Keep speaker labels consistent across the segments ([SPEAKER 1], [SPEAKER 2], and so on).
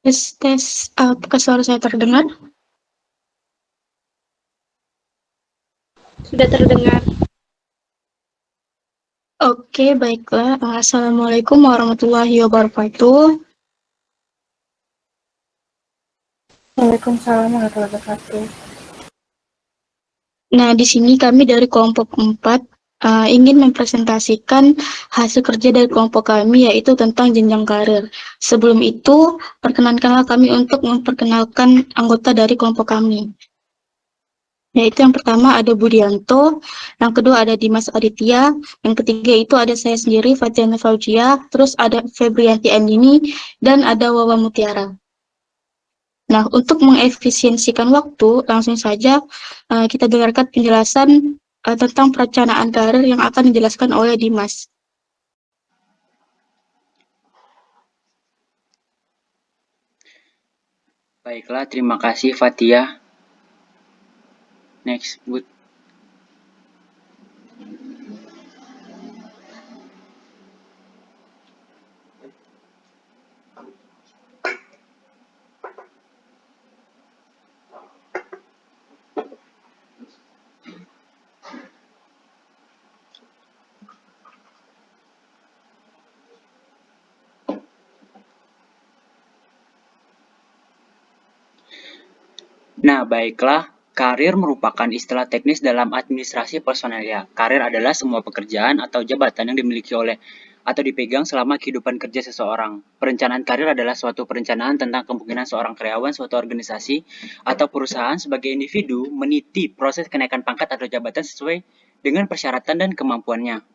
[SPEAKER 1] Tes tes, apakah suara saya terdengar?
[SPEAKER 2] Sudah terdengar.
[SPEAKER 1] Oke, baiklah. Assalamualaikum warahmatullahi wabarakatuh.
[SPEAKER 2] Waalaikumsalam warahmatullahi wabarakatuh.
[SPEAKER 1] Nah, di sini kami dari kelompok 4 ingin mempresentasikan hasil kerja dari kelompok kami, yaitu tentang jenjang karir. Sebelum itu, perkenankanlah kami untuk memperkenalkan anggota dari kelompok kami. Yaitu yang pertama ada Budianto, yang kedua ada Dimas Aditya, yang ketiga itu ada saya sendiri, Fatiana Fauzia, terus ada Febrianti Andini, dan ada Wawa Mutiara. Nah, untuk mengefisiensikan waktu, langsung saja kita dengarkan penjelasan tentang perencanaan karir yang akan dijelaskan oleh Dimas.
[SPEAKER 3] Baiklah, terima kasih Fatia. Next, Bud. Nah, baiklah. Karir merupakan istilah teknis dalam administrasi personalia. Karir adalah semua pekerjaan atau jabatan yang dimiliki oleh atau dipegang selama kehidupan kerja seseorang. Perencanaan karir adalah suatu perencanaan tentang kemungkinan seorang karyawan suatu organisasi atau perusahaan sebagai individu meniti proses kenaikan pangkat atau jabatan sesuai dengan persyaratan dan kemampuannya.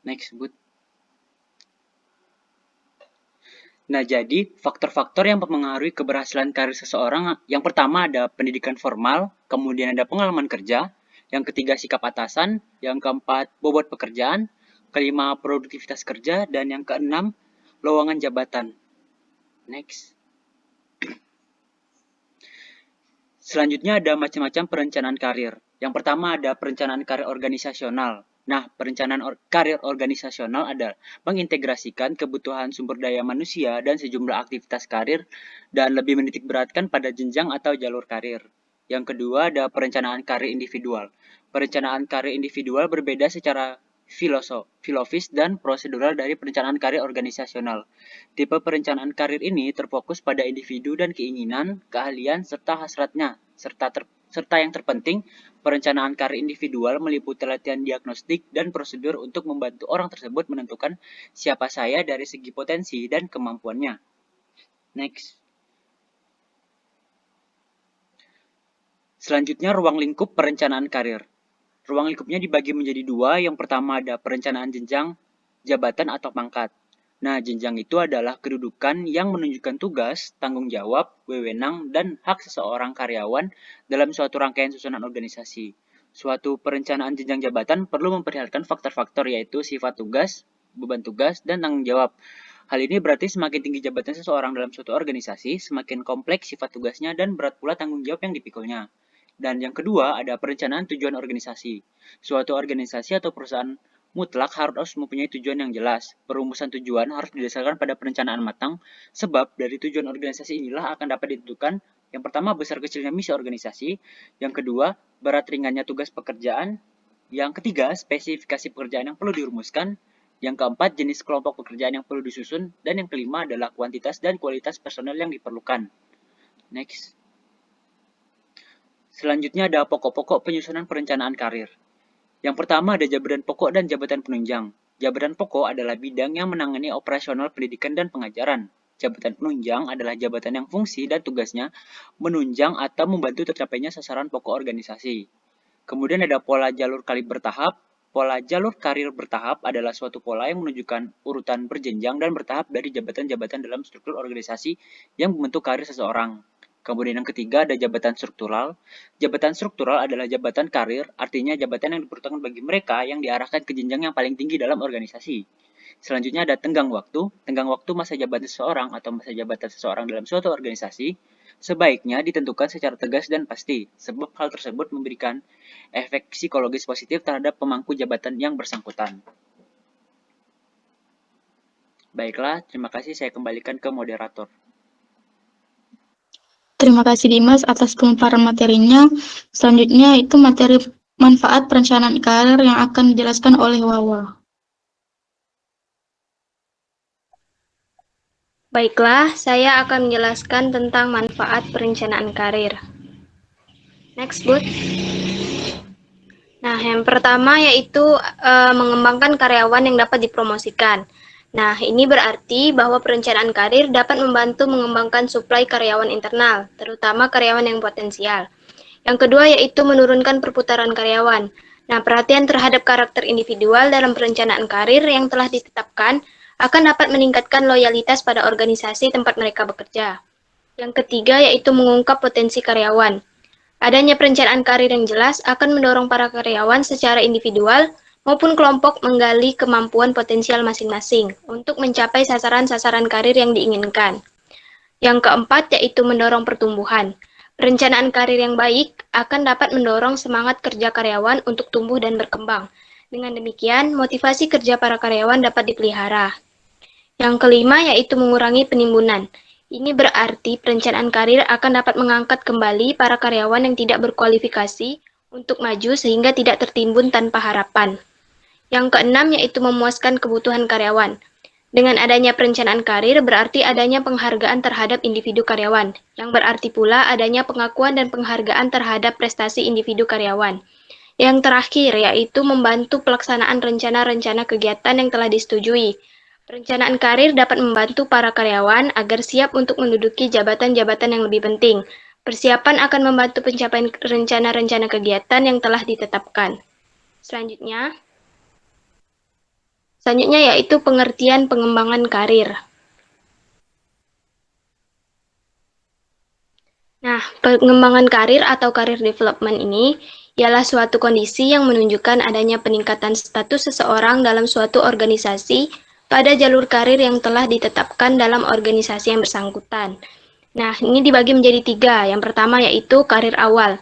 [SPEAKER 3] Next, Bud. Nah, jadi faktor-faktor yang mempengaruhi keberhasilan karir seseorang, yang pertama ada pendidikan formal, kemudian ada pengalaman kerja, yang ketiga sikap atasan, yang keempat bobot pekerjaan, kelima produktivitas kerja, dan yang keenam lowongan jabatan. Next. Selanjutnya ada macam-macam perencanaan karir. Yang pertama ada perencanaan karir organisasional. Nah, perencanaan karir organisasional adalah mengintegrasikan kebutuhan sumber daya manusia dan sejumlah aktivitas karir dan lebih menitik beratkan pada jenjang atau jalur karir. Yang kedua ada perencanaan karir individual. Perencanaan karir individual berbeda secara filosofis dan prosedural dari perencanaan karir organisasional. Tipe perencanaan karir ini terfokus pada individu dan keinginan, keahlian, serta hasratnya. Serta yang terpenting, perencanaan karir individual meliputi latihan diagnostik dan prosedur untuk membantu orang tersebut menentukan siapa saya dari segi potensi dan kemampuannya. Next. Selanjutnya, ruang lingkup perencanaan karir. Ruang lingkupnya dibagi menjadi dua. Yang pertama ada perencanaan jenjang, jabatan atau pangkat. Nah, jenjang itu adalah kedudukan yang menunjukkan tugas, tanggung jawab, wewenang, dan hak seseorang karyawan dalam suatu rangkaian susunan organisasi. Suatu perencanaan jenjang jabatan perlu memperhatikan faktor-faktor yaitu sifat tugas, beban tugas, dan tanggung jawab. Hal ini berarti semakin tinggi jabatan seseorang dalam suatu organisasi, semakin kompleks sifat tugasnya dan berat pula tanggung jawab yang dipikulnya. Dan yang kedua ada perencanaan tujuan organisasi. Suatu organisasi atau perusahaan mutlak harus mempunyai tujuan yang jelas. Perumusan tujuan harus didasarkan pada perencanaan matang, sebab dari tujuan organisasi inilah akan dapat ditentukan yang pertama besar kecilnya misi organisasi, yang kedua berat ringannya tugas pekerjaan, yang ketiga spesifikasi pekerjaan yang perlu dirumuskan, yang keempat jenis kelompok pekerjaan yang perlu disusun, dan yang kelima adalah kuantitas dan kualitas personel yang diperlukan. Next. Selanjutnya ada pokok-pokok penyusunan perencanaan karir. Yang pertama ada jabatan pokok dan jabatan penunjang. Jabatan pokok adalah bidang yang menangani operasional pendidikan dan pengajaran. Jabatan penunjang adalah jabatan yang fungsi dan tugasnya menunjang atau membantu tercapainya sasaran pokok organisasi. Kemudian ada pola jalur karir bertahap. Pola jalur karir bertahap adalah suatu pola yang menunjukkan urutan berjenjang dan bertahap dari jabatan-jabatan dalam struktur organisasi yang membentuk karir seseorang. Kemudian yang ketiga ada jabatan struktural. Jabatan struktural adalah jabatan karir, artinya jabatan yang diperuntukkan bagi mereka yang diarahkan ke jenjang yang paling tinggi dalam organisasi. Selanjutnya ada tenggang waktu. Tenggang waktu masa jabatan seseorang atau masa jabatan seseorang dalam suatu organisasi. Sebaiknya ditentukan secara tegas dan pasti, sebab hal tersebut memberikan efek psikologis positif terhadap pemangku jabatan yang bersangkutan. Baiklah, terima kasih, saya kembalikan ke moderator.
[SPEAKER 1] Terima kasih Dimas atas pemaparan materinya. Selanjutnya itu materi manfaat perencanaan karir yang akan dijelaskan oleh Wawa.
[SPEAKER 2] Baiklah, saya akan menjelaskan tentang manfaat perencanaan karir. Next, Bud. Nah, yang pertama yaitu mengembangkan karyawan yang dapat dipromosikan. Nah, ini berarti bahwa perencanaan karir dapat membantu mengembangkan suplai karyawan internal, terutama karyawan yang potensial. Yang kedua yaitu menurunkan perputaran karyawan. Nah, perhatian terhadap karakter individual dalam perencanaan karir yang telah ditetapkan akan dapat meningkatkan loyalitas pada organisasi tempat mereka bekerja. Yang ketiga yaitu mengungkap potensi karyawan. Adanya perencanaan karir yang jelas akan mendorong para karyawan secara individual maupun kelompok menggali kemampuan potensial masing-masing untuk mencapai sasaran-sasaran karir yang diinginkan. Yang keempat yaitu mendorong pertumbuhan. Perencanaan karir yang baik akan dapat mendorong semangat kerja karyawan untuk tumbuh dan berkembang. Dengan demikian, motivasi kerja para karyawan dapat dipelihara. Yang kelima yaitu mengurangi penimbunan. Ini berarti perencanaan karir akan dapat mengangkat kembali para karyawan yang tidak berkualifikasi untuk maju sehingga tidak tertimbun tanpa harapan. Yang keenam yaitu memuaskan kebutuhan karyawan. Dengan adanya perencanaan karir berarti adanya penghargaan terhadap individu karyawan, yang berarti pula adanya pengakuan dan penghargaan terhadap prestasi individu karyawan. Yang terakhir yaitu membantu pelaksanaan rencana-rencana kegiatan yang telah disetujui. Perencanaan karir dapat membantu para karyawan agar siap untuk menduduki jabatan-jabatan yang lebih penting. Persiapan akan membantu pencapaian rencana-rencana kegiatan yang telah ditetapkan. Selanjutnya yaitu pengertian pengembangan karir. Nah, pengembangan karir atau career development ini ialah suatu kondisi yang menunjukkan adanya peningkatan status seseorang dalam suatu organisasi pada jalur karir yang telah ditetapkan dalam organisasi yang bersangkutan. Nah, ini dibagi menjadi 3. Yang pertama yaitu karir awal.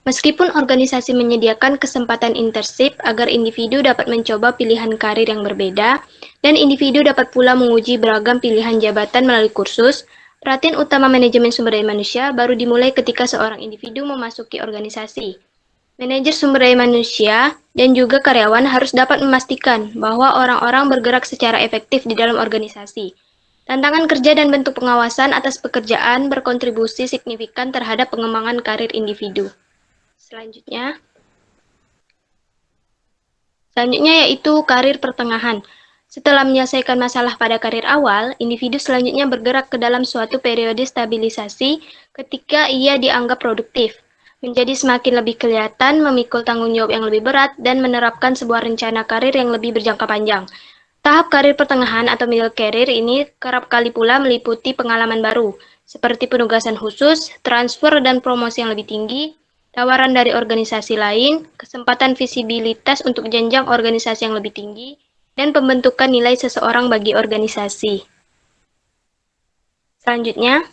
[SPEAKER 2] Meskipun organisasi menyediakan kesempatan internship agar individu dapat mencoba pilihan karir yang berbeda, dan individu dapat pula menguji beragam pilihan jabatan melalui kursus, perhatian utama manajemen sumber daya manusia baru dimulai ketika seorang individu memasuki organisasi. Manajer sumber daya manusia dan juga karyawan harus dapat memastikan bahwa orang-orang bergerak secara efektif di dalam organisasi. Tantangan kerja dan bentuk pengawasan atas pekerjaan berkontribusi signifikan terhadap pengembangan karir individu. Selanjutnya yaitu karir pertengahan. Setelah menyelesaikan masalah pada karir awal, individu selanjutnya bergerak ke dalam suatu periode stabilisasi ketika ia dianggap produktif, menjadi semakin lebih kelihatan, memikul tanggung jawab yang lebih berat, dan menerapkan sebuah rencana karir yang lebih berjangka panjang. Tahap karir pertengahan atau middle career ini kerap kali pula meliputi pengalaman baru, seperti penugasan khusus, transfer dan promosi yang lebih tinggi, tawaran dari organisasi lain, kesempatan visibilitas untuk jenjang organisasi yang lebih tinggi, dan pembentukan nilai seseorang bagi organisasi. Selanjutnya,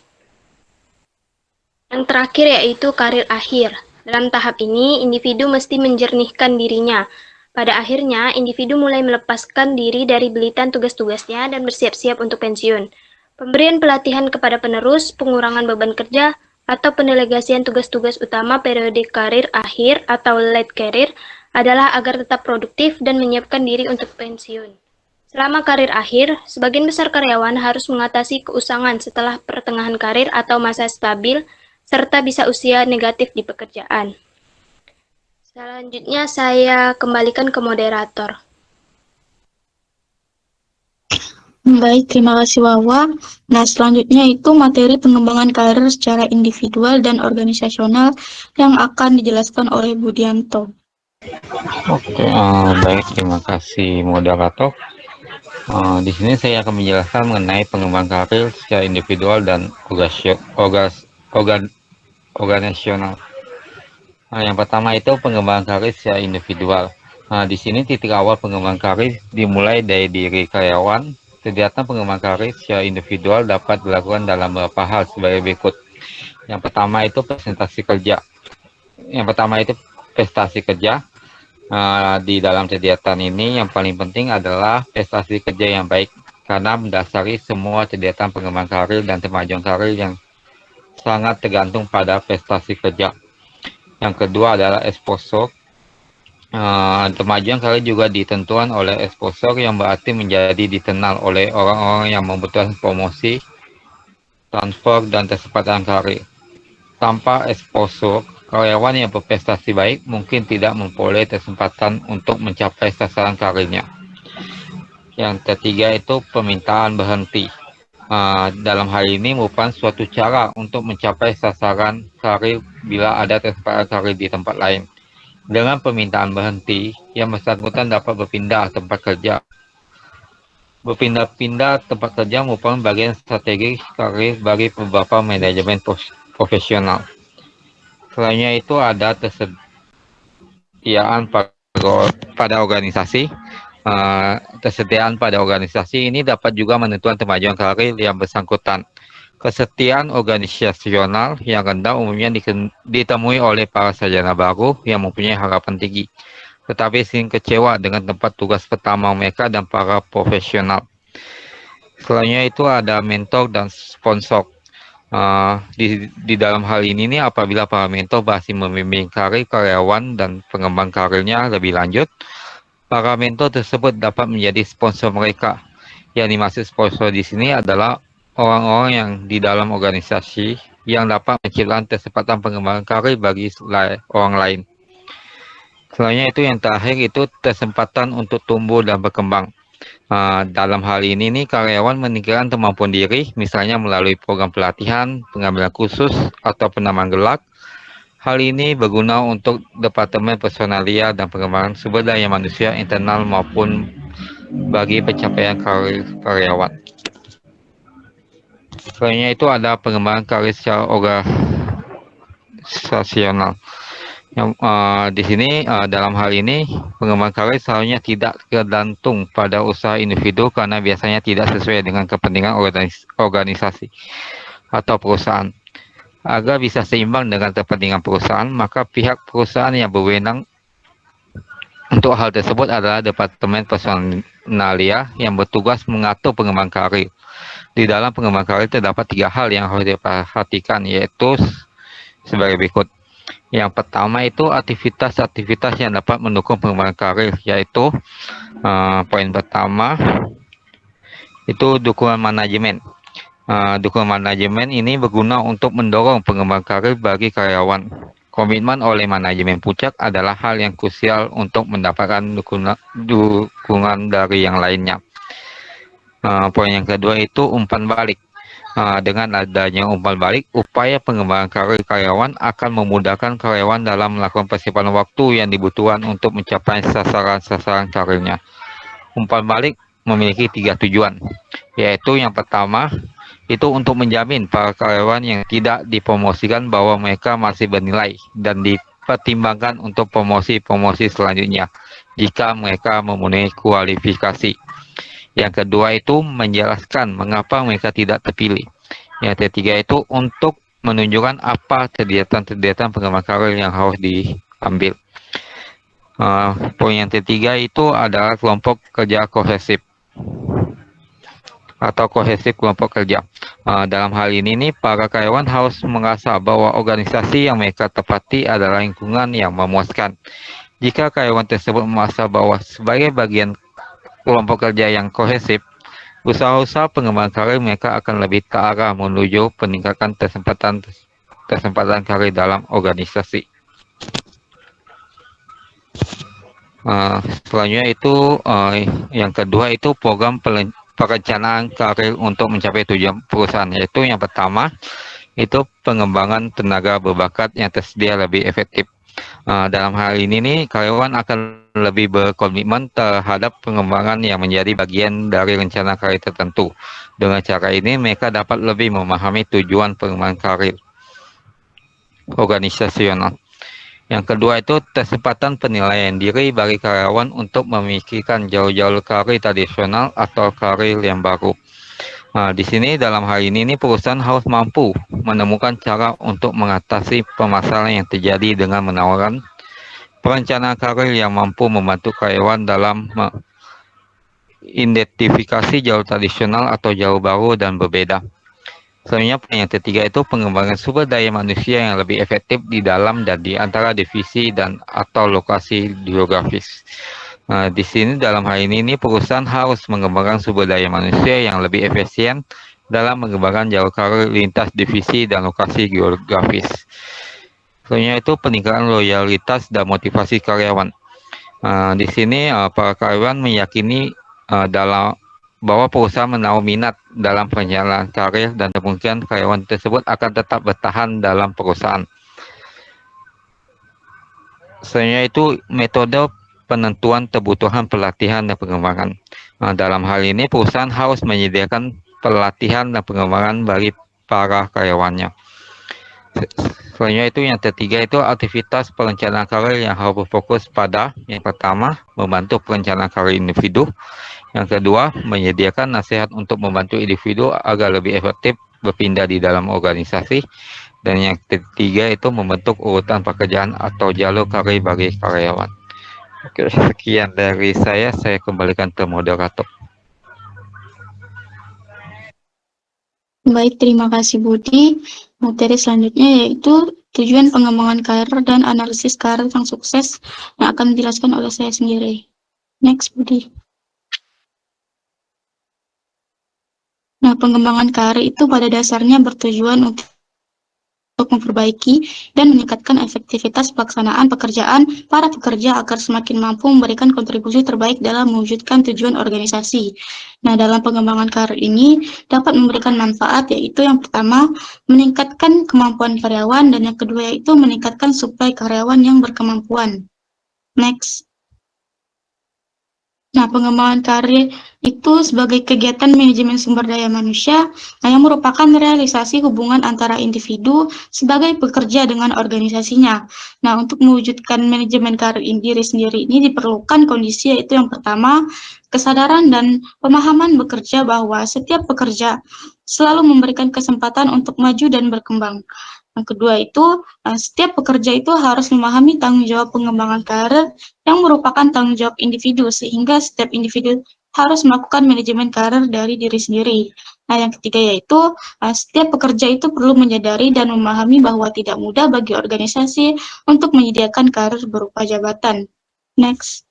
[SPEAKER 2] yang terakhir yaitu karir akhir. Dalam tahap ini, individu mesti menjernihkan dirinya. Pada akhirnya, individu mulai melepaskan diri dari belitan tugas-tugasnya dan bersiap-siap untuk pensiun. Pemberian pelatihan kepada penerus, pengurangan beban kerja, atau pendelegasian tugas-tugas utama periode karir akhir atau late career adalah agar tetap produktif dan menyiapkan diri untuk pensiun. Selama karir akhir, sebagian besar karyawan harus mengatasi keusangan setelah pertengahan karir atau masa stabil, serta bisa usia negatif di pekerjaan. Selanjutnya saya kembalikan ke moderator.
[SPEAKER 1] Baik, terima kasih Wawa. Nah, selanjutnya itu materi pengembangan karir secara individual dan organisasional yang akan dijelaskan oleh Budianto.
[SPEAKER 4] Oke, baik, terima kasih moderator. Di sini saya akan menjelaskan mengenai pengembangan karir secara individual dan organisasional. Yang pertama itu pengembangan karir secara individual. Di sini titik awal pengembangan karir dimulai dari diri karyawan. Kegiatan pengembangan karir secara individual dapat dilakukan dalam beberapa hal sebagai berikut. Yang pertama itu presentasi kerja. Yang pertama itu prestasi kerja. Di dalam kegiatan ini yang paling penting adalah prestasi kerja yang baik karena mendasari semua kegiatan pengembangan karir dan kemajuan karir yang sangat tergantung pada prestasi kerja. Yang kedua adalah exposure. Kemajuan karir juga ditentukan oleh exposure yang berarti menjadi dikenal oleh orang-orang yang membutuhkan promosi, transfer, dan kesempatan karir. Tanpa exposure, karyawan yang berprestasi baik mungkin tidak memperoleh kesempatan untuk mencapai sasaran karirnya. Yang ketiga itu permintaan berhenti. Dalam hal ini merupakan suatu cara untuk mencapai sasaran karir bila ada kesempatan karir di tempat lain. Dengan permintaan berhenti, yang bersangkutan dapat berpindah tempat kerja. Berpindah-pindah tempat kerja merupakan bagian strategi karir bagi beberapa manajemen profesional. Selainnya itu ada tersediaan pada organisasi. Kesetiaan pada organisasi ini dapat juga menentukan kemajuan karir yang bersangkutan. Kesetiaan organisasional yang rendah umumnya ditemui oleh para sarjana baru yang mempunyai harapan tinggi, tetapi sering kecewa dengan tempat tugas pertama mereka dan para profesional. Selainnya itu ada mentor dan sponsor. Di dalam hal ini nih, apabila para mentor masih membimbing karir karyawan dan pengembang karirnya lebih lanjut, para mentor tersebut dapat menjadi sponsor mereka. Yang dimaksud sponsor di sini adalah orang-orang yang di dalam organisasi yang dapat menciptakan kesempatan pengembangan karir bagi orang lain. Selainnya itu yang terakhir itu kesempatan untuk tumbuh dan berkembang. Dalam hal ini nih karyawan meningkatkan kemampuan diri, misalnya melalui program pelatihan, pengambilan khusus, atau penambahan gelar. Hal ini berguna untuk Departemen Personalia dan Pengembangan Sumber Daya Manusia internal maupun bagi pencapaian karir karyawan. Selainnya itu ada pengembangan karir secara organisasional. Di sini dalam hal ini pengembangan karir seharusnya tidak tergantung pada usaha individu karena biasanya tidak sesuai dengan kepentingan organisasi atau perusahaan. Agar bisa seimbang dengan kepentingan perusahaan, maka pihak perusahaan yang berwenang untuk hal tersebut adalah Departemen Personalia yang bertugas mengatur pengembangan karir. Di dalam pengembangan karir terdapat 3 hal yang harus diperhatikan, yaitu sebagai berikut. Yang pertama itu aktivitas-aktivitas yang dapat mendukung pengembangan karir, yaitu poin pertama itu dukungan manajemen. Dukungan manajemen ini berguna untuk mendorong pengembangan karir bagi karyawan. Komitmen oleh manajemen puncak adalah hal yang krusial untuk mendapatkan dukungan dari yang lainnya. Poin yang kedua itu umpan balik. Dengan adanya umpan balik, upaya pengembangan karir karyawan akan memudahkan karyawan dalam melakukan persiapan waktu yang dibutuhkan untuk mencapai sasaran-sasaran karirnya. Umpan balik memiliki 3 tujuan, yaitu yang pertama, itu untuk menjamin para karyawan yang tidak dipromosikan bahwa mereka masih bernilai dan dipertimbangkan untuk promosi-promosi selanjutnya jika mereka memenuhi kualifikasi. Yang kedua itu menjelaskan mengapa mereka tidak terpilih. Yang ketiga itu untuk menunjukkan apa kegiatan-kegiatan pengembangan karir yang harus diambil. Poin yang ketiga itu adalah kelompok kerja kohesif atau kohesif kelompok kerja. Dalam hal ini nih, para karyawan harus merasa bahwa organisasi yang mereka tepati adalah lingkungan yang memuaskan. Jika karyawan tersebut merasa bahwa sebagai bagian kelompok kerja yang kohesif, usaha-usaha pengembangan karir mereka akan lebih ke arah menuju peningkatan kesempatan karir dalam organisasi. Selanjutnya itu yang kedua itu program perencanaan karir untuk mencapai tujuan perusahaan, yaitu yang pertama itu pengembangan tenaga berbakat yang tersedia lebih efektif. Dalam hal ini nih karyawan akan lebih berkomitmen terhadap pengembangan yang menjadi bagian dari rencana karir tertentu. Dengan cara ini mereka dapat lebih memahami tujuan pengembangan karir organisasional. Yang kedua itu kesempatan penilaian diri bagi karyawan untuk memikirkan jauh-jauh karir tradisional atau karir yang baru. Di sini dalam hal ini perusahaan harus mampu menemukan cara untuk mengatasi permasalahan yang terjadi dengan menawarkan perencanaan karir yang mampu membantu karyawan dalam identifikasi jalur tradisional atau jalur baru dan berbeda. Selanjutnya yang ketiga itu pengembangan sumber daya manusia yang lebih efektif di dalam dan di antara divisi dan atau lokasi geografis. Di sini dalam hal ini perusahaan harus mengembangkan sumber daya manusia yang lebih efisien dalam mengembangkan jalur karir lintas divisi dan lokasi geografis. Selanjutnya itu peningkatan loyalitas dan motivasi karyawan. Di sini para karyawan meyakini bahwa perusahaan menaruh minat dalam perjalanan karir dan kemungkinan karyawan tersebut akan tetap bertahan dalam perusahaan. Selanjutnya itu metode penentuan kebutuhan pelatihan dan pengembangan. Dalam hal ini perusahaan harus menyediakan pelatihan dan pengembangan bagi para karyawannya. Selanjutnya itu yang ketiga itu aktivitas perencanaan karir yang harus berfokus pada yang pertama membantu perencanaan karir individu, yang kedua menyediakan nasihat untuk membantu individu agar lebih efektif berpindah di dalam organisasi, dan yang ketiga itu membentuk urutan pekerjaan atau jalur karir bagi karyawan. Oke, sekian dari saya kembalikan ke moderator.
[SPEAKER 1] Baik, terima kasih Budi. Materi selanjutnya yaitu tujuan pengembangan karir dan analisis karir yang sukses yang akan dijelaskan oleh saya sendiri. Next, Budi. Nah, pengembangan karir itu pada dasarnya bertujuan untuk memperbaiki dan meningkatkan efektivitas pelaksanaan pekerjaan para pekerja agar semakin mampu memberikan kontribusi terbaik dalam mewujudkan tujuan organisasi. Nah, dalam pengembangan karir ini dapat memberikan manfaat, yaitu yang pertama, meningkatkan kemampuan karyawan, dan yang kedua yaitu meningkatkan suplai karyawan yang berkemampuan. Next. Nah, pengembangan karir itu sebagai kegiatan manajemen sumber daya manusia yang merupakan realisasi hubungan antara individu sebagai pekerja dengan organisasinya. Nah, untuk mewujudkan manajemen karir diri sendiri ini diperlukan kondisi, yaitu yang pertama, kesadaran dan pemahaman bekerja bahwa setiap pekerja selalu memberikan kesempatan untuk maju dan berkembang. Yang kedua itu, setiap pekerja itu harus memahami tanggung jawab pengembangan karir yang merupakan tanggung jawab individu, sehingga setiap individu harus melakukan manajemen karir dari diri sendiri. Nah, yang ketiga yaitu, setiap pekerja itu perlu menyadari dan memahami bahwa tidak mudah bagi organisasi untuk menyediakan karir berupa jabatan. Next.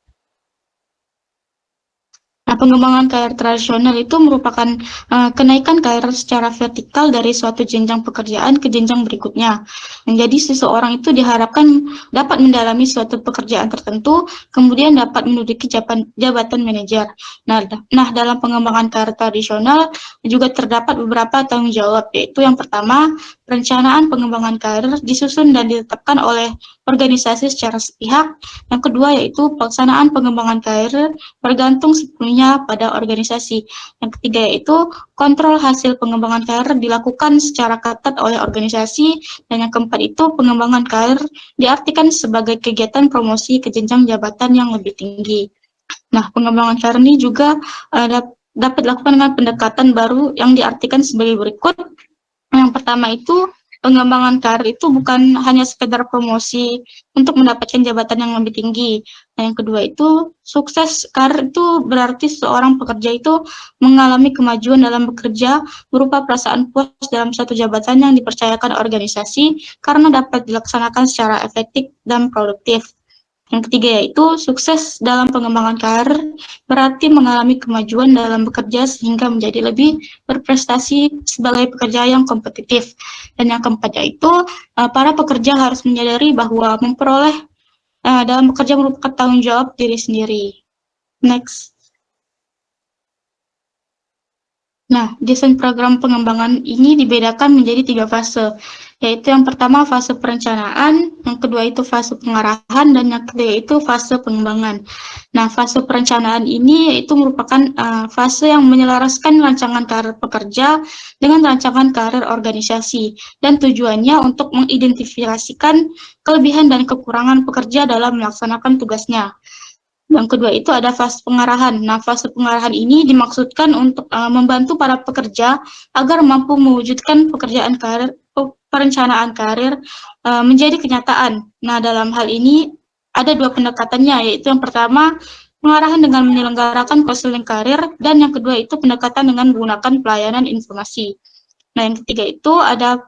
[SPEAKER 1] Nah, pengembangan karir tradisional itu merupakan kenaikan karir secara vertikal dari suatu jenjang pekerjaan ke jenjang berikutnya. Jadi seseorang itu diharapkan dapat mendalami suatu pekerjaan tertentu, kemudian dapat menduduki jabatan manajer. Nah, dalam pengembangan karir tradisional juga terdapat beberapa tanggung jawab, yaitu yang pertama, perencanaan pengembangan karir disusun dan ditetapkan oleh organisasi secara sepihak. Yang kedua yaitu pelaksanaan pengembangan karir bergantung sepenuhnya pada organisasi. Yang ketiga yaitu kontrol hasil pengembangan karir dilakukan secara ketat oleh organisasi. Dan yang keempat itu pengembangan karir diartikan sebagai kegiatan promosi ke jenjang jabatan yang lebih tinggi. Nah, pengembangan karir ini juga dapat dilakukan dengan pendekatan baru yang diartikan sebagai berikut. Yang pertama itu, pengembangan karir itu bukan hanya sekedar promosi untuk mendapatkan jabatan yang lebih tinggi. Nah, yang kedua itu, sukses karir itu berarti seorang pekerja itu mengalami kemajuan dalam bekerja berupa perasaan puas dalam satu jabatan yang dipercayakan organisasi karena dapat dilaksanakan secara efektif dan produktif. Yang ketiga yaitu sukses dalam pengembangan karir berarti mengalami kemajuan dalam bekerja sehingga menjadi lebih berprestasi sebagai pekerja yang kompetitif. Dan yang keempat yaitu para pekerja harus menyadari bahwa memperoleh dalam bekerja merupakan tanggung jawab diri sendiri. Next. Nah, desain program pengembangan ini dibedakan menjadi 3 fase, yaitu yang pertama fase perencanaan, yang kedua itu fase pengarahan, dan yang ketiga itu fase pengembangan. Nah, fase perencanaan ini yaitu merupakan fase yang menyelaraskan rancangan karir pekerja dengan rancangan karir organisasi, dan tujuannya untuk mengidentifikasikan kelebihan dan kekurangan pekerja dalam melaksanakan tugasnya. Yang kedua itu ada fase pengarahan. Nah, fase pengarahan ini dimaksudkan untuk membantu para pekerja agar mampu mewujudkan perencanaan karir menjadi kenyataan. Nah, dalam hal ini ada dua pendekatannya, yaitu yang pertama pengarahan dengan menyelenggarakan konseling karir, dan yang kedua itu pendekatan dengan menggunakan pelayanan informasi. Nah, yang ketiga itu ada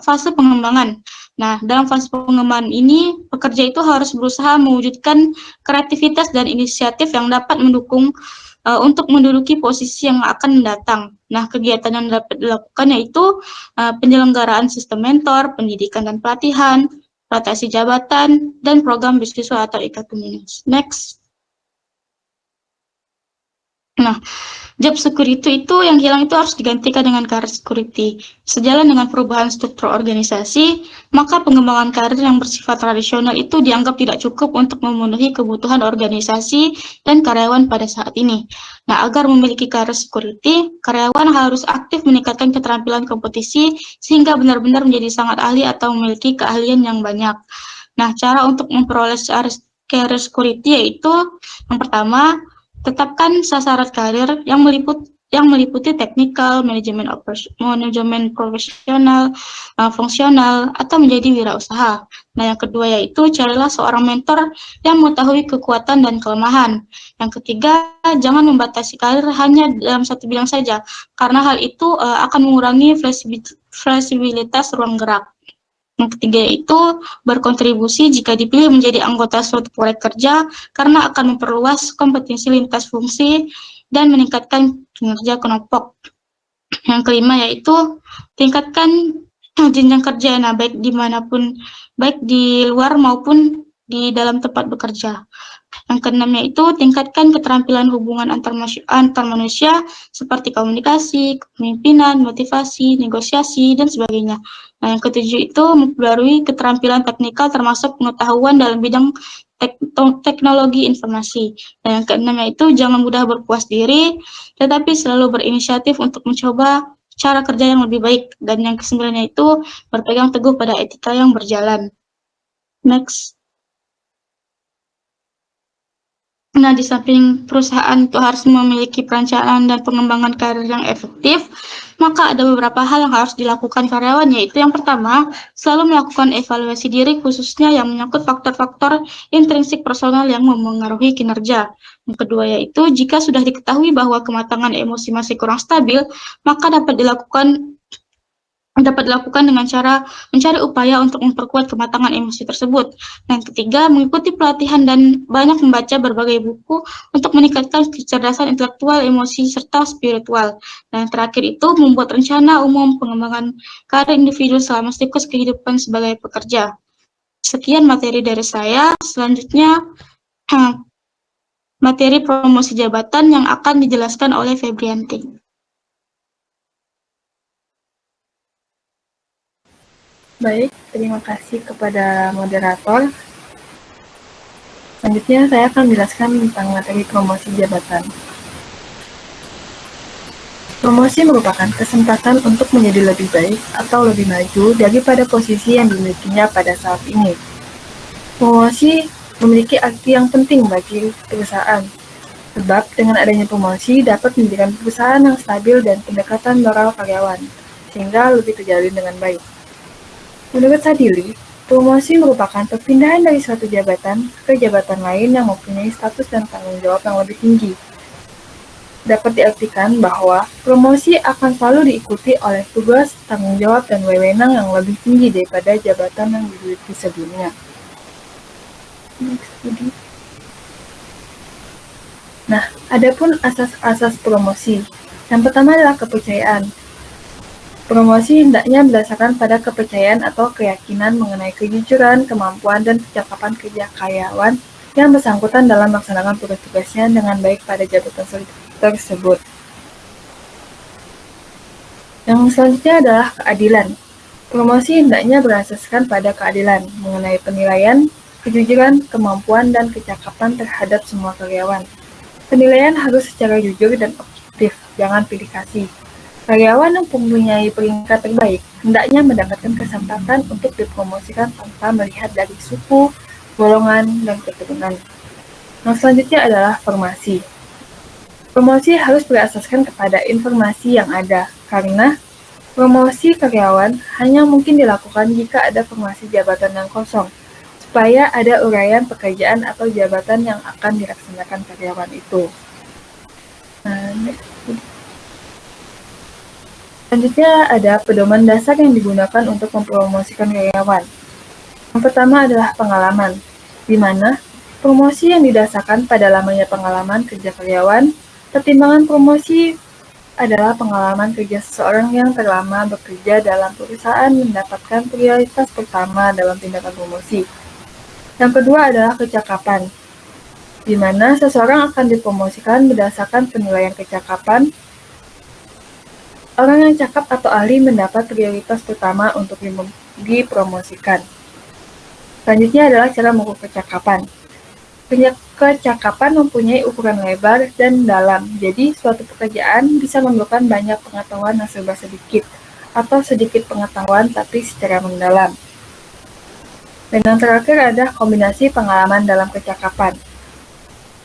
[SPEAKER 1] fase pengembangan. Nah, dalam fase pengembangan ini, pekerja itu harus berusaha mewujudkan kreativitas dan inisiatif yang dapat mendukung untuk menduduki posisi yang akan mendatang. Nah, kegiatan yang dapat dilakukan yaitu penyelenggaraan sistem mentor, pendidikan dan pelatihan, rotasi jabatan, dan program beasiswa atau IKT-. Next. Nah, job security itu yang hilang itu harus digantikan dengan career security. Sejalan dengan perubahan struktur organisasi, maka pengembangan karir yang bersifat tradisional itu dianggap tidak cukup untuk memenuhi kebutuhan organisasi dan karyawan pada saat ini. Nah, agar memiliki career security, karyawan harus aktif meningkatkan keterampilan kompetisi sehingga benar-benar menjadi sangat ahli atau memiliki keahlian yang banyak. Nah, cara untuk memperoleh career security yaitu yang pertama, tetapkan sasaran karir yang meliputi teknikal, manajemen profesional, fungsional, atau menjadi wirausaha. Nah, yang kedua yaitu carilah seorang mentor yang mengetahui kekuatan dan kelemahan. Yang ketiga, jangan membatasi karir hanya dalam satu bidang saja, karena hal itu akan mengurangi fleksibilitas ruang gerak. Yang ketiga yaitu berkontribusi jika dipilih menjadi anggota suatu proyek kerja karena akan memperluas kompetensi lintas fungsi dan meningkatkan kinerja kelompok. Yang kelima yaitu tingkatkan jenjang kerja, nah baik dimanapun, baik di luar maupun di dalam tempat bekerja. Yang keenam yaitu tingkatkan keterampilan hubungan antar manusia seperti komunikasi, kepemimpinan, motivasi, negosiasi, dan sebagainya. Nah, yang ketujuh itu memperbarui keterampilan teknikal termasuk pengetahuan dalam bidang teknologi informasi. Dan yang keenam yaitu jangan mudah berpuas diri, tetapi selalu berinisiatif untuk mencoba cara kerja yang lebih baik. Dan yang kesembilannya itu berpegang teguh pada etika yang berjalan. Next. Nah, di samping perusahaan itu harus memiliki perencanaan dan pengembangan karir yang efektif, maka ada beberapa hal yang harus dilakukan karyawan, yaitu yang pertama, selalu melakukan evaluasi diri khususnya yang menyangkut faktor-faktor intrinsik personal yang memengaruhi kinerja. Yang kedua yaitu, jika sudah diketahui bahwa kematangan emosi masih kurang stabil, maka dapat dilakukan dengan cara mencari upaya untuk memperkuat kematangan emosi tersebut. Dan ketiga, mengikuti pelatihan dan banyak membaca berbagai buku untuk meningkatkan kecerdasan intelektual, emosi, serta spiritual. Dan yang terakhir itu, membuat rencana umum pengembangan karir individu selama siklus kehidupan sebagai pekerja. Sekian materi dari saya. Selanjutnya, materi promosi jabatan yang akan dijelaskan oleh Febrianti.
[SPEAKER 5] Baik, terima kasih kepada moderator. Selanjutnya saya akan menjelaskan tentang materi promosi jabatan. Promosi merupakan kesempatan untuk menjadi lebih baik atau lebih maju daripada posisi yang dimilikinya pada saat ini. Promosi memiliki arti yang penting bagi perusahaan, sebab dengan adanya promosi dapat menjadikan perusahaan yang stabil dan pendekatan moral karyawan, sehingga lebih terjalin dengan baik. Menurut Sadili, promosi merupakan perpindahan dari suatu jabatan ke jabatan lain yang mempunyai status dan tanggung jawab yang lebih tinggi. Dapat diartikan bahwa promosi akan selalu diikuti oleh tugas, tanggung jawab, dan wewenang yang lebih tinggi daripada jabatan yang diduduki sebelumnya. Nah, adapun asas-asas promosi. Yang pertama adalah kepercayaan. Promosi hendaknya berdasarkan pada kepercayaan atau keyakinan mengenai kejujuran, kemampuan, dan kecakapan kerja karyawan yang bersangkutan dalam melaksanakan tugas-tugasnya dengan baik pada jabatan tersebut. Yang selanjutnya adalah keadilan. Promosi hendaknya berasaskan pada keadilan mengenai penilaian, kejujuran, kemampuan, dan kecakapan terhadap semua karyawan. Penilaian harus secara jujur dan objektif, jangan pilih kasih. Karyawan yang mempunyai peringkat terbaik hendaknya mendapatkan kesempatan untuk dipromosikan tanpa melihat dari suku, golongan, dan keturunan. Yang selanjutnya adalah formasi. Promosi harus berasaskan kepada informasi yang ada, karena promosi karyawan hanya mungkin dilakukan jika ada formasi jabatan yang kosong, supaya ada uraian pekerjaan atau jabatan yang akan dilaksanakan karyawan itu. Nah, selanjutnya ada pedoman dasar yang digunakan untuk mempromosikan karyawan. Yang pertama adalah pengalaman, di mana promosi yang didasarkan pada lamanya pengalaman kerja karyawan. Pertimbangan promosi adalah pengalaman kerja seseorang yang terlama bekerja dalam perusahaan mendapatkan prioritas pertama dalam tindakan promosi. Yang kedua adalah kecakapan, di mana seseorang akan dipromosikan berdasarkan penilaian kecakapan. Orang yang cakap atau ahli mendapat prioritas pertama untuk dipromosikan. Selanjutnya adalah cara mengukur kecakapan. Kecakapan mempunyai ukuran lebar dan dalam, jadi suatu pekerjaan bisa memerlukan banyak pengetahuan yang serba sedikit, atau sedikit pengetahuan tapi secara mendalam. Dan yang terakhir ada kombinasi pengalaman dalam kecakapan.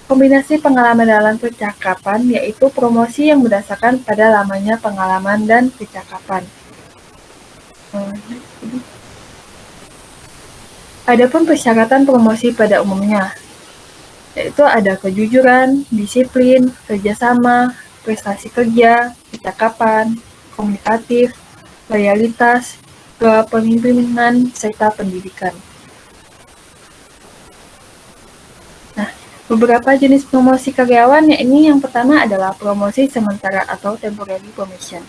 [SPEAKER 5] Kombinasi pengalaman dalam kecakapan yaitu promosi yang berdasarkan pada lamanya pengalaman dan kecakapan. Adapun persyaratan promosi pada umumnya, yaitu ada kejujuran, disiplin, kerjasama, prestasi kerja, kecakapan, komunikatif, loyalitas, kepemimpinan, serta pendidikan. Nah, beberapa jenis promosi karyawan, yakni yang pertama adalah promosi sementara atau temporary promotion.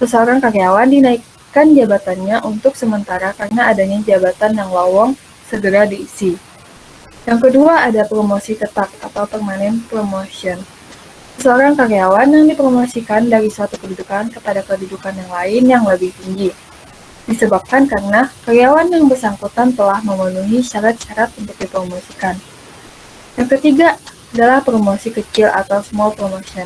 [SPEAKER 5] Seseorang karyawan dinaikkan jabatannya untuk sementara karena adanya jabatan yang lowong segera diisi. Yang kedua ada promosi tetap atau permanent promotion. Seorang karyawan yang dipromosikan dari suatu kedudukan kepada kedudukan yang lain yang lebih tinggi, disebabkan karena karyawan yang bersangkutan telah memenuhi syarat-syarat untuk dipromosikan. Yang ketiga adalah promosi kecil atau small promotion,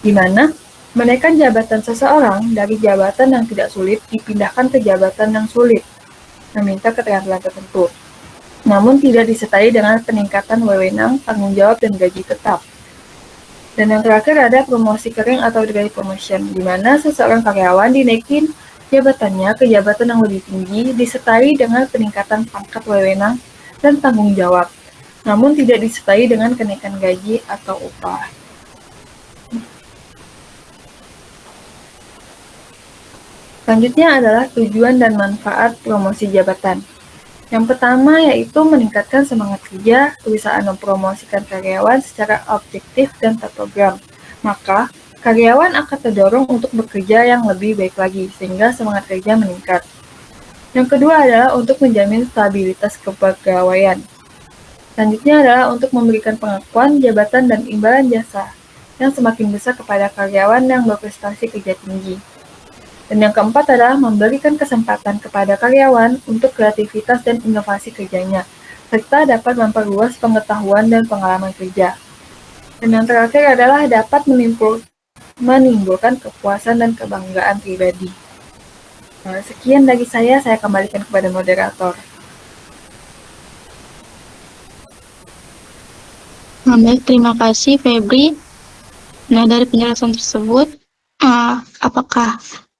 [SPEAKER 5] di mana menaikkan jabatan seseorang dari jabatan yang tidak sulit dipindahkan ke jabatan yang sulit, meminta keterampilan tertentu, namun tidak disertai dengan peningkatan wewenang, tanggung jawab, dan gaji tetap. Dan yang terakhir ada promosi kering atau dry promotion, di mana seseorang karyawan dinaikin jabatannya ke jabatan yang lebih tinggi, disertai dengan peningkatan pangkat wewenang dan tanggung jawab, namun tidak disertai dengan kenaikan gaji atau upah. Selanjutnya adalah tujuan dan manfaat promosi jabatan. Yang pertama yaitu meningkatkan semangat kerja. Perusahaan mempromosikan karyawan secara objektif dan terprogram. Maka, karyawan akan terdorong untuk bekerja yang lebih baik lagi, sehingga semangat kerja meningkat. Yang kedua adalah untuk menjamin stabilitas kepegawaian. Selanjutnya adalah untuk memberikan pengakuan, jabatan, dan imbalan jasa yang semakin besar kepada karyawan yang berprestasi kerja tinggi. Dan yang keempat adalah memberikan kesempatan kepada karyawan untuk kreativitas dan inovasi kerjanya, serta dapat memperluas pengetahuan dan pengalaman kerja. Dan yang terakhir adalah dapat menimbulkan kepuasan dan kebanggaan pribadi. Nah, sekian dari saya kembalikan kepada moderator.
[SPEAKER 1] Baik, terima kasih Febri. Nah, dari penjelasan tersebut, apakah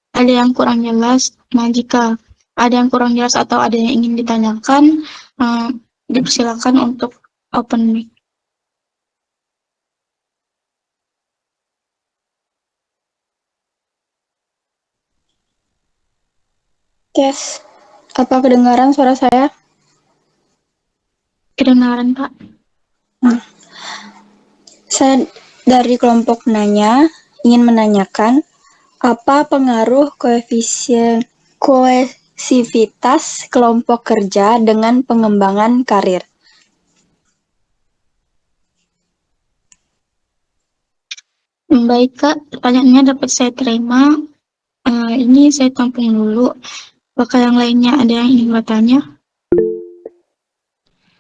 [SPEAKER 1] ada yang kurang jelas? Nah, jika ada yang kurang jelas atau ada yang ingin ditanyakan, dipersilakan untuk open mic.
[SPEAKER 6] Tes, apa kedengaran suara saya?
[SPEAKER 1] Kedengaran, Pak?
[SPEAKER 6] Saya dari kelompok nanya ingin menanyakan apa pengaruh kohesivitas kelompok kerja dengan pengembangan karir?
[SPEAKER 1] Baik, Kak. Pertanyaannya dapat saya terima. Ini saya tampung dulu. Apakah yang lainnya ada yang ingin bertanya?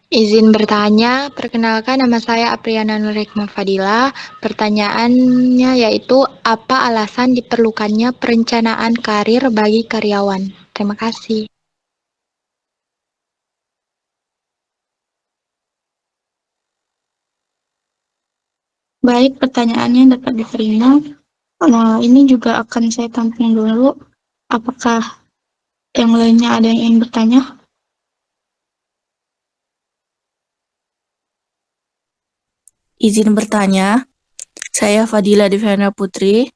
[SPEAKER 7] Izin bertanya, perkenalkan nama saya Apriana Nurhikmah Fadila. Pertanyaannya yaitu, apa alasan diperlukannya perencanaan karir bagi karyawan? Terima kasih.
[SPEAKER 1] Baik, pertanyaannya dapat diterima. Nah, ini juga akan saya tampung dulu. Apakah yang lainnya ada yang ingin bertanya?
[SPEAKER 8] Izin bertanya, saya Fadila Devana Putri.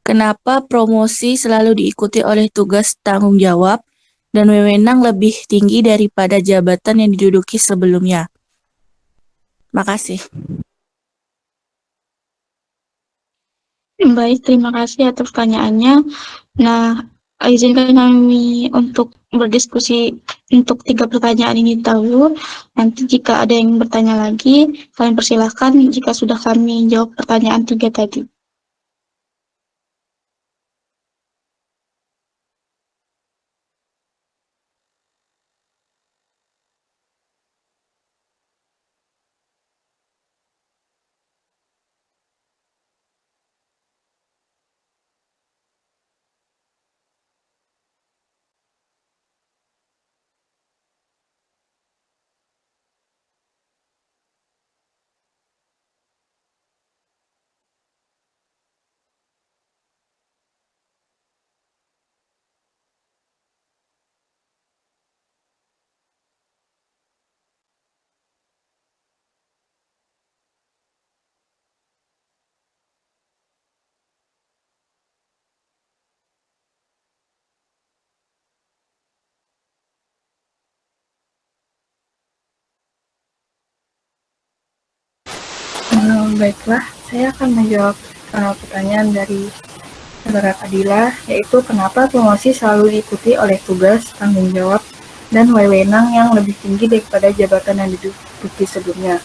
[SPEAKER 8] Kenapa promosi selalu diikuti oleh tugas tanggung jawab dan wewenang lebih tinggi daripada jabatan yang diduduki sebelumnya? Makasih.
[SPEAKER 1] Baik, terima kasih atas pertanyaannya. Nah, izinkan kami untuk berdiskusi untuk 3 pertanyaan ini dahulu. Nanti jika ada yang bertanya lagi, kalian persilahkan jika sudah kami jawab pertanyaan 3 tadi.
[SPEAKER 5] Baiklah, saya akan menjawab pertanyaan dari saudara Fadila, yaitu kenapa promosi selalu diikuti oleh tugas, tanggung jawab, dan wewenang yang lebih tinggi daripada jabatan yang diduduki sebelumnya.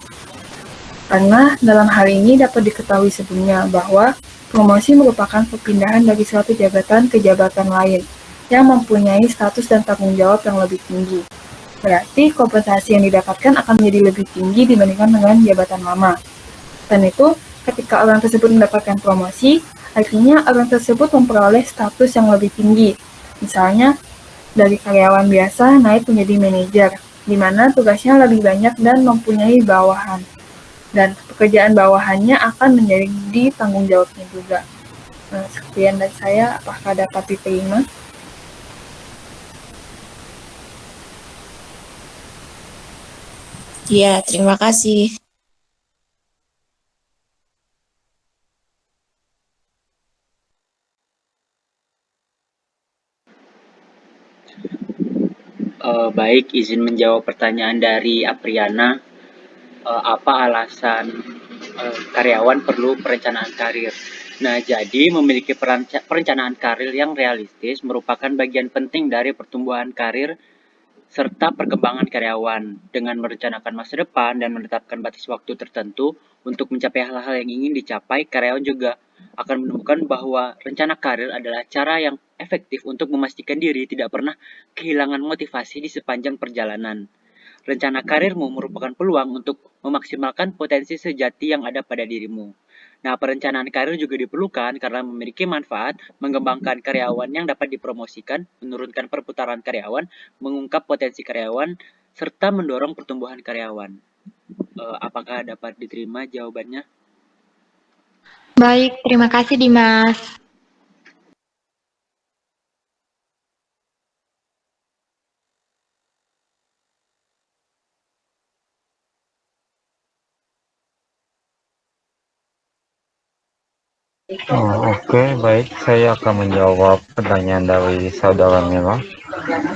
[SPEAKER 5] Karena dalam hal ini dapat diketahui sebelumnya bahwa promosi merupakan perpindahan dari suatu jabatan ke jabatan lain yang mempunyai status dan tanggung jawab yang lebih tinggi. Berarti kompensasi yang didapatkan akan menjadi lebih tinggi dibandingkan dengan jabatan lama. Dan itu, ketika orang tersebut mendapatkan promosi, artinya orang tersebut memperoleh status yang lebih tinggi. Misalnya, dari karyawan biasa naik menjadi manajer, di mana tugasnya lebih banyak dan mempunyai bawahan. Dan pekerjaan bawahannya akan menjadi tanggung jawabnya juga. Nah, sekian dari saya, apakah dapat diterima?
[SPEAKER 8] Iya, terima kasih.
[SPEAKER 3] Baik, izin menjawab pertanyaan dari Apriana. Apa alasan karyawan perlu perencanaan karir? Nah, jadi memiliki perencanaan karir yang realistis merupakan bagian penting dari pertumbuhan karir serta perkembangan karyawan. Dengan merencanakan masa depan dan menetapkan batas waktu tertentu untuk mencapai hal-hal yang ingin dicapai, karyawan juga akan menemukan bahwa rencana karir adalah cara yang efektif untuk memastikan diri tidak pernah kehilangan motivasi di sepanjang perjalanan. Rencana karirmu merupakan peluang untuk memaksimalkan potensi sejati yang ada pada dirimu. Nah, perencanaan karir juga diperlukan karena memiliki manfaat mengembangkan karyawan yang dapat dipromosikan, menurunkan perputaran karyawan, mengungkap potensi karyawan, serta mendorong pertumbuhan karyawan. Apakah dapat diterima jawabannya?
[SPEAKER 7] Baik, terima kasih Dimas.
[SPEAKER 4] Oke, baik. Saya akan menjawab pertanyaan dari saudara Mila.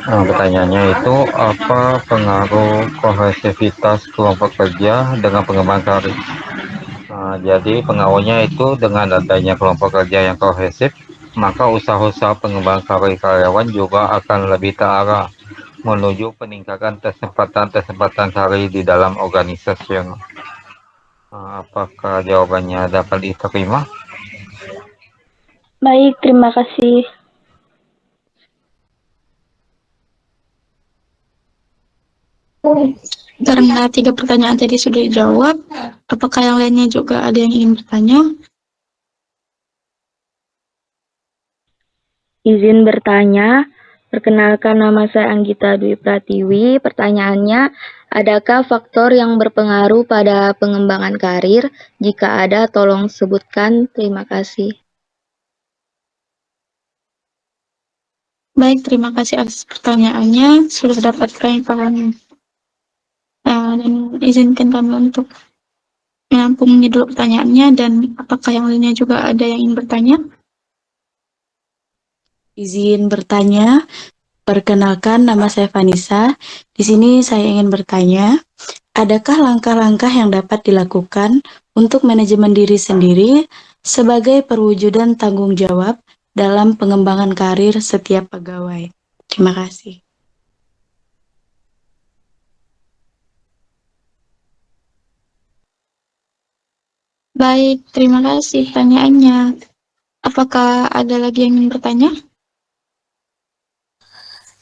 [SPEAKER 4] Pertanyaannya itu, apa pengaruh kohesivitas kelompok kerja dengan pengembangan karir? Jadi pengaruhnya itu dengan adanya kelompok kerja yang kohesif, maka usaha-usaha pengembangan karir karyawan juga akan lebih terarah menuju peningkatan kesempatan karir di dalam organisasi. Apakah jawabannya dapat diterima?
[SPEAKER 6] Baik, terima kasih.
[SPEAKER 1] Karena 3 pertanyaan tadi sudah dijawab, apakah yang lainnya juga ada yang ingin bertanya?
[SPEAKER 6] Izin bertanya,
[SPEAKER 9] Perkenalkan, nama saya Anggita Dwi Pratiwi. Pertanyaannya, adakah faktor yang berpengaruh pada pengembangan karir? Jika ada, tolong sebutkan. Terima kasih.
[SPEAKER 1] Baik, terima kasih atas pertanyaannya. Sudah dapat kami pahami. Dan izinkan kami untuk menampung dulu pertanyaannya, dan apakah yang lainnya juga ada yang ingin bertanya?
[SPEAKER 8] Izin bertanya, perkenalkan nama saya Vanessa. Di sini saya ingin bertanya, adakah langkah-langkah yang dapat dilakukan untuk manajemen diri sendiri sebagai perwujudan tanggung jawab dalam pengembangan karir setiap pegawai? Terima kasih.
[SPEAKER 1] Baik, terima kasih pertanyaannya. Apakah ada lagi yang ingin bertanya?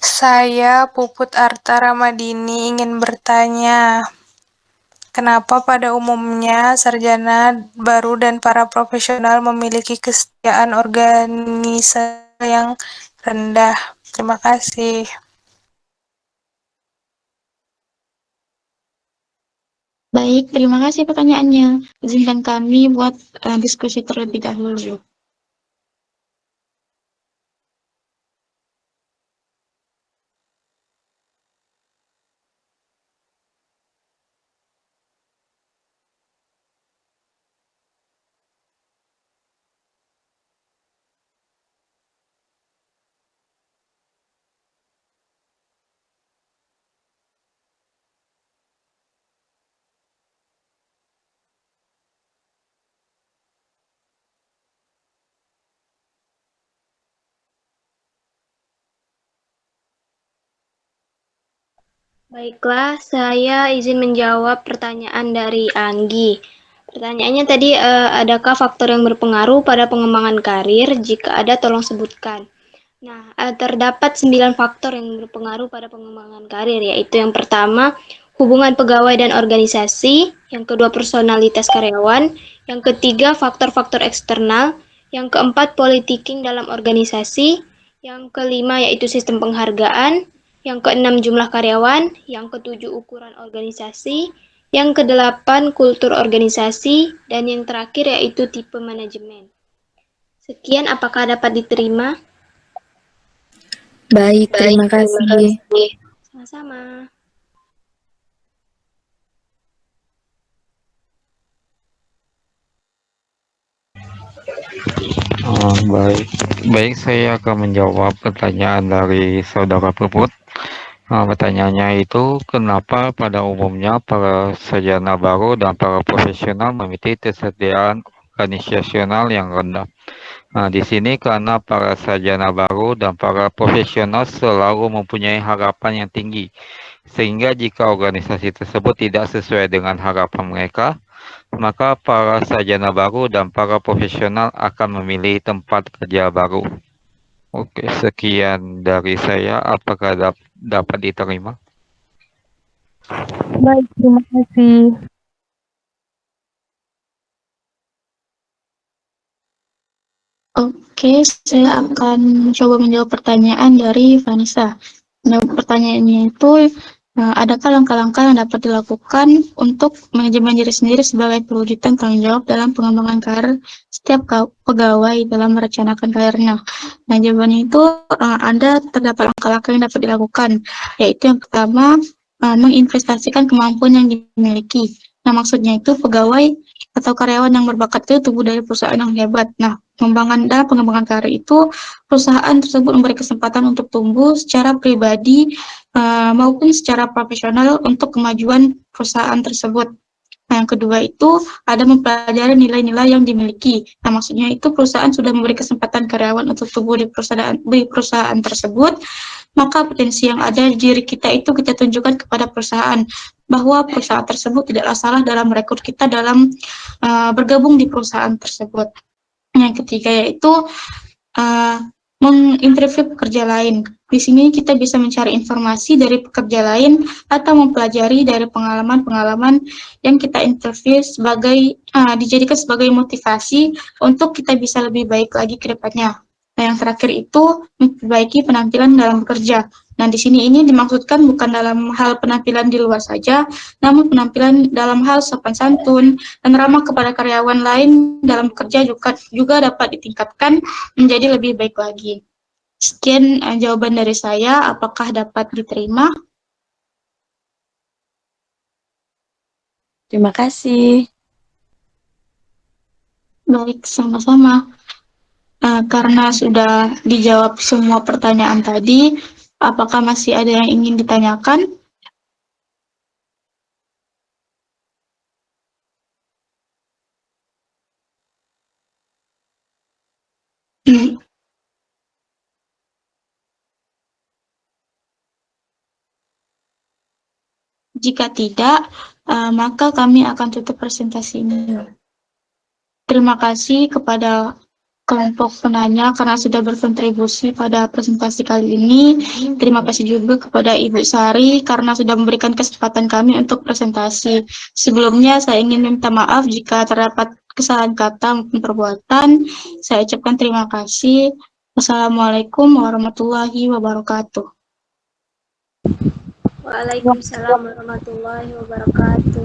[SPEAKER 10] Saya Puput Arta Ramadini ingin bertanya, kenapa pada umumnya sarjana baru dan para profesional memiliki kesetiaan organisasi yang rendah? Terima kasih.
[SPEAKER 1] Baik, terima kasih pertanyaannya. Izinkan kami buat diskusi terlebih dahulu.
[SPEAKER 2] Baiklah, saya izin menjawab pertanyaan dari Anggi. Pertanyaannya tadi, adakah faktor yang berpengaruh pada pengembangan karir? Jika ada, tolong sebutkan. Nah, terdapat 9 faktor yang berpengaruh pada pengembangan karir, yaitu yang pertama, hubungan pegawai dan organisasi, yang kedua, personalitas karyawan, yang ketiga, faktor-faktor eksternal, yang keempat, politicking dalam organisasi, yang kelima, yaitu sistem penghargaan, yang keenam, jumlah karyawan, yang ketujuh, ukuran organisasi, yang kedelapan, kultur organisasi, dan yang terakhir yaitu tipe manajemen. Sekian, apakah dapat diterima?
[SPEAKER 9] Baik, terima kasih.
[SPEAKER 2] Sama-sama.
[SPEAKER 4] Baik, saya akan menjawab pertanyaan dari saudara Puput. Pertanyaannya itu, kenapa pada umumnya para sarjana baru dan para profesional memiliki kesetiaan organisasional yang rendah? Di sini karena para sarjana baru dan para profesional selalu mempunyai harapan yang tinggi, sehingga jika organisasi tersebut tidak sesuai dengan harapan mereka, maka para sarjana baru dan para profesional akan memilih tempat kerja baru. Oke, sekian dari saya. Apakah dapat diterima?
[SPEAKER 10] Baik, terima kasih.
[SPEAKER 1] Oke, saya akan coba menjawab pertanyaan dari Vanessa. Nah, pertanyaannya itu, adakah langkah-langkah yang dapat dilakukan untuk manajemen diri sendiri sebagai perwujudan tanggung jawab dalam pengembangan karir setiap pegawai dalam merencanakan karirnya? Nah, jawabannya itu terdapat langkah-langkah yang dapat dilakukan, yaitu yang pertama, menginvestasikan kemampuan yang dimiliki. Nah, maksudnya itu pegawai atau karyawan yang berbakat itu tumbuh dari perusahaan yang hebat. Nah, dalam pengembangan karir itu, perusahaan tersebut memberi kesempatan untuk tumbuh secara pribadi maupun secara profesional untuk kemajuan perusahaan tersebut. Nah, yang kedua itu ada mempelajari nilai-nilai yang dimiliki. Nah, maksudnya itu perusahaan sudah memberi kesempatan karyawan untuk tumbuh di perusahaan tersebut, maka potensi yang ada di diri kita itu kita tunjukkan kepada perusahaan bahwa perusahaan tersebut tidaklah salah dalam merekrut kita dalam bergabung di perusahaan tersebut. Yang ketiga yaitu menginterview pekerja lain. Di sini kita bisa mencari informasi dari pekerja lain atau mempelajari dari pengalaman-pengalaman yang kita interview dijadikan sebagai motivasi untuk kita bisa lebih baik lagi ke depannya. Nah, yang terakhir itu memperbaiki penampilan dalam bekerja. Nah, di sini ini dimaksudkan bukan dalam hal penampilan di luar saja, namun penampilan dalam hal sopan santun dan ramah kepada karyawan lain dalam bekerja juga dapat ditingkatkan menjadi lebih baik lagi. Sekian jawaban dari saya, apakah dapat diterima?
[SPEAKER 8] Terima kasih.
[SPEAKER 1] Baik, sama-sama. Karena sudah dijawab semua pertanyaan tadi, apakah masih ada yang ingin ditanyakan? Jika tidak, maka kami akan tutup presentasi ini. Terima kasih kepada kelompok penanya karena sudah berkontribusi pada presentasi kali ini. Terima kasih juga kepada Ibu Sari karena sudah memberikan kesempatan kami untuk presentasi. Sebelumnya saya ingin minta maaf jika terdapat kesalahan kata maupun perbuatan. Saya ucapkan terima kasih. Wassalamualaikum warahmatullahi wabarakatuh.
[SPEAKER 2] Waalaikumsalam warahmatullahi wabarakatuh.